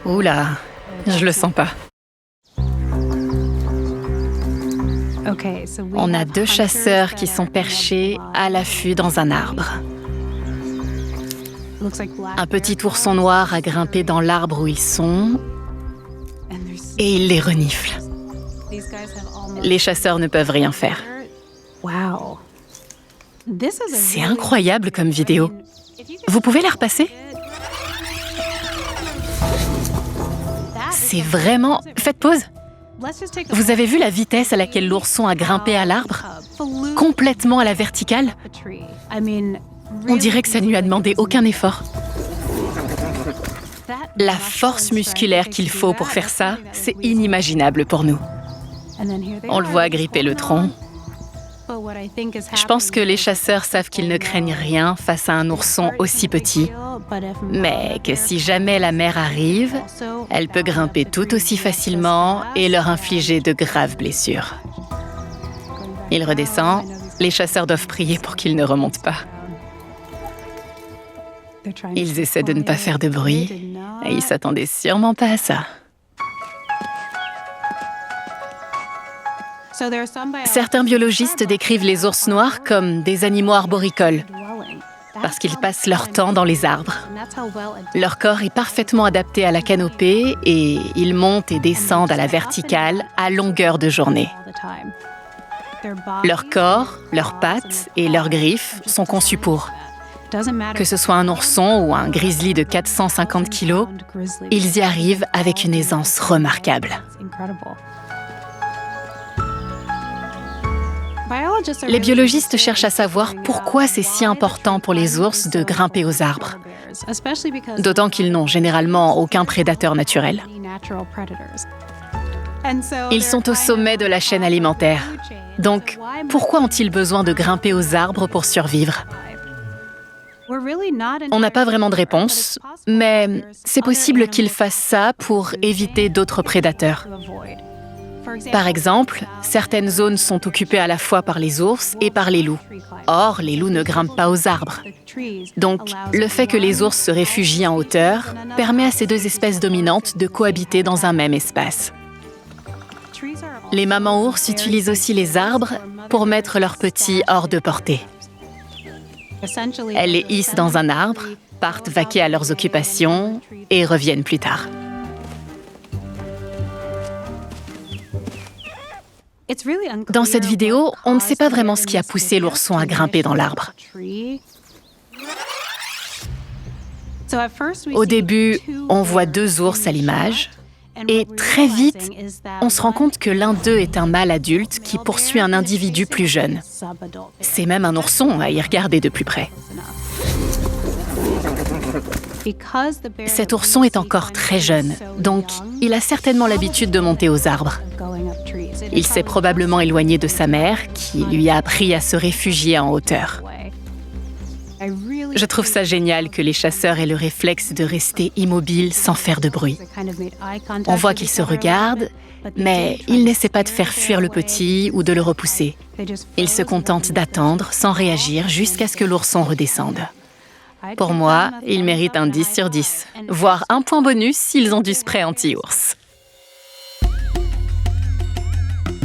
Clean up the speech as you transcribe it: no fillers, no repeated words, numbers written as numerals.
Oula, je le sens pas. On a 2 chasseurs qui sont perchés à l'affût dans un arbre. Un petit ourson noir a grimpé dans l'arbre où ils sont et il les renifle. Les chasseurs ne peuvent rien faire. C'est incroyable comme vidéo. Vous pouvez la repasser? C'est vraiment... Faites pause. Vous avez vu la vitesse à laquelle l'ourson a grimpé à l'arbre? Complètement à la verticale? On dirait que ça ne lui a demandé aucun effort. La force musculaire qu'il faut pour faire ça, c'est inimaginable pour nous. On le voit gripper le tronc. Je pense que les chasseurs savent qu'ils ne craignent rien face à un ourson aussi petit, mais que si jamais la mère arrive, elle peut grimper tout aussi facilement et leur infliger de graves blessures. Il redescend, les chasseurs doivent prier pour qu'il ne remonte pas. Ils essaient de ne pas faire de bruit, et ils s'attendaient sûrement pas à ça. Certains biologistes décrivent les ours noirs comme des animaux arboricoles, parce qu'ils passent leur temps dans les arbres. Leur corps est parfaitement adapté à la canopée et ils montent et descendent à la verticale à longueur de journée. Leur corps, leurs pattes et leurs griffes sont conçus pour. Que ce soit un ourson ou un grizzly de 450 kilos, ils y arrivent avec une aisance remarquable. Les biologistes cherchent à savoir pourquoi c'est si important pour les ours de grimper aux arbres, d'autant qu'ils n'ont généralement aucun prédateur naturel. Ils sont au sommet de la chaîne alimentaire. Donc, pourquoi ont-ils besoin de grimper aux arbres pour survivre? On n'a pas vraiment de réponse, mais c'est possible qu'ils fassent ça pour éviter d'autres prédateurs. Par exemple, certaines zones sont occupées à la fois par les ours et par les loups. Or, les loups ne grimpent pas aux arbres. Donc, le fait que les ours se réfugient en hauteur permet à ces 2 espèces dominantes de cohabiter dans un même espace. Les mamans ours utilisent aussi les arbres pour mettre leurs petits hors de portée. Elles les hissent dans un arbre, partent vaquer à leurs occupations et reviennent plus tard. Dans cette vidéo, on ne sait pas vraiment ce qui a poussé l'ourson à grimper dans l'arbre. Au début, on voit 2 ours à l'image, et très vite, on se rend compte que l'un d'eux est un mâle adulte qui poursuit un individu plus jeune. C'est même un ourson à y regarder de plus près. Cet ourson est encore très jeune, donc il a certainement l'habitude de monter aux arbres. Il s'est probablement éloigné de sa mère, qui lui a appris à se réfugier en hauteur. Je trouve ça génial que les chasseurs aient le réflexe de rester immobiles sans faire de bruit. On voit qu'ils se regardent, mais ils n'essaient pas de faire fuir le petit ou de le repousser. Ils se contentent d'attendre sans réagir jusqu'à ce que l'ourson redescende. Pour moi, ils méritent un 10 sur 10, voire un point bonus s'ils ont du spray anti-ours.